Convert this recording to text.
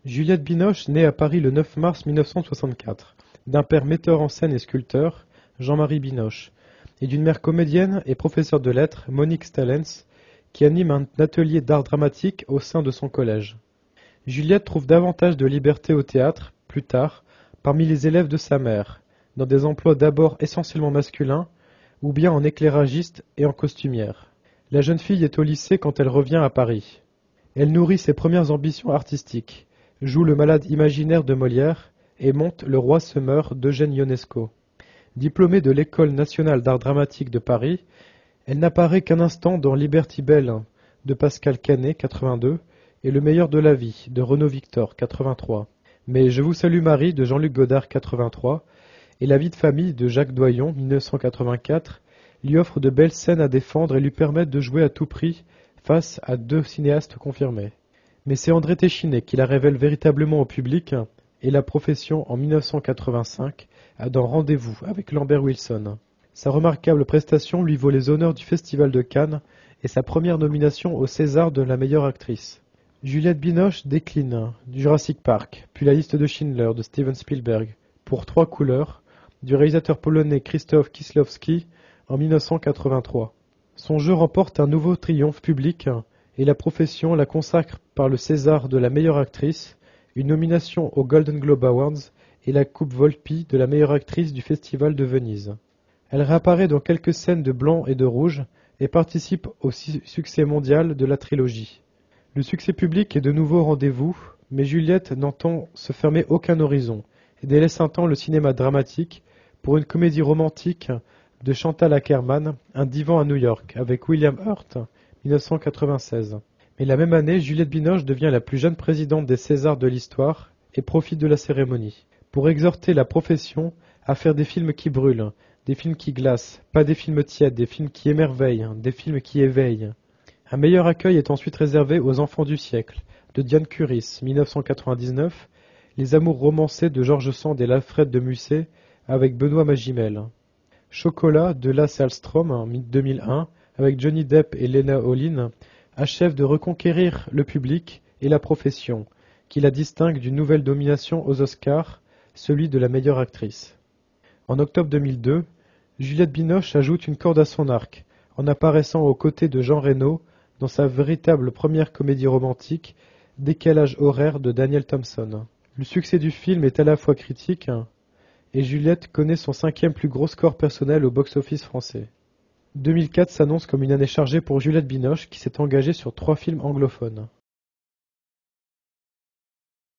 Juliette Binoche naît à Paris le 9 mars 1964, d'un père metteur en scène et sculpteur, Jean-Marie Binoche, et d'une mère comédienne et professeure de lettres, Monique Stallens, qui anime un atelier d'art dramatique au sein de son collège. Juliette trouve davantage de liberté au théâtre, plus tard, parmi les élèves de sa mère, dans des emplois d'abord essentiellement masculins, ou bien en éclairagiste et en costumière. La jeune fille est au lycée quand elle revient à Paris. Elle nourrit ses premières ambitions artistiques, joue le malade imaginaire de Molière et monte Le Roi se meurt d'Eugène Ionesco. Diplômée de l'École nationale d'art dramatique de Paris, elle n'apparaît qu'un instant dans Liberty Bell de Pascal Canet, 82, et Le meilleur de la vie de Renaud Victor, 83. Mais Je vous salue Marie de Jean-Luc Godard, 83, et La vie de famille de Jacques Doyon, 1984, lui offrent de belles scènes à défendre et lui permettent de jouer à tout prix face à deux cinéastes confirmés. Mais c'est André Téchiné qui la révèle véritablement au public et la profession en 1985 dans Rendez-vous avec Lambert Wilson. Sa remarquable prestation lui vaut les honneurs du Festival de Cannes et sa première nomination au César de la meilleure actrice. Juliette Binoche décline du Jurassic Park, puis La liste de Schindler de Steven Spielberg, pour Trois couleurs, du réalisateur polonais Krzysztof Kieślowski en 1983. Son jeu remporte un nouveau triomphe public et la profession la consacre par le César de la meilleure actrice, une nomination aux Golden Globe Awards et la Coupe Volpi de la meilleure actrice du Festival de Venise. Elle réapparaît dans quelques scènes de blanc et de rouge et participe au succès mondial de la trilogie. Le succès public est de nouveau au rendez-vous, mais Juliette n'entend se fermer aucun horizon et délaisse un temps le cinéma dramatique pour une comédie romantique de Chantal Akerman, Un divan à New York, avec William Hurt, 1996. Mais la même année, Juliette Binoche devient la plus jeune présidente des Césars de l'histoire et profite de la cérémonie pour exhorter la profession à faire des films qui brûlent, des films qui glacent, pas des films tièdes, des films qui émerveillent, des films qui éveillent. Un meilleur accueil est ensuite réservé aux Enfants du siècle, de Diane Curis, 1999, Les amours romancés de George Sand et l'Alfred de Musset, avec Benoît Magimel. Chocolat de Lasse Hallström, 2001, avec Johnny Depp et Lena Olin, achève de reconquérir le public et la profession, qui la distingue d'une nouvelle domination aux Oscars, celui de la meilleure actrice. En octobre 2002, Juliette Binoche ajoute une corde à son arc, en apparaissant aux côtés de Jean Reno dans sa véritable première comédie romantique, Décalage horaire de Daniel Thompson. Le succès du film est à la fois critique, et Juliette connaît son cinquième plus gros score personnel au box-office français. 2004 s'annonce comme une année chargée pour Juliette Binoche qui s'est engagée sur 3 films anglophones.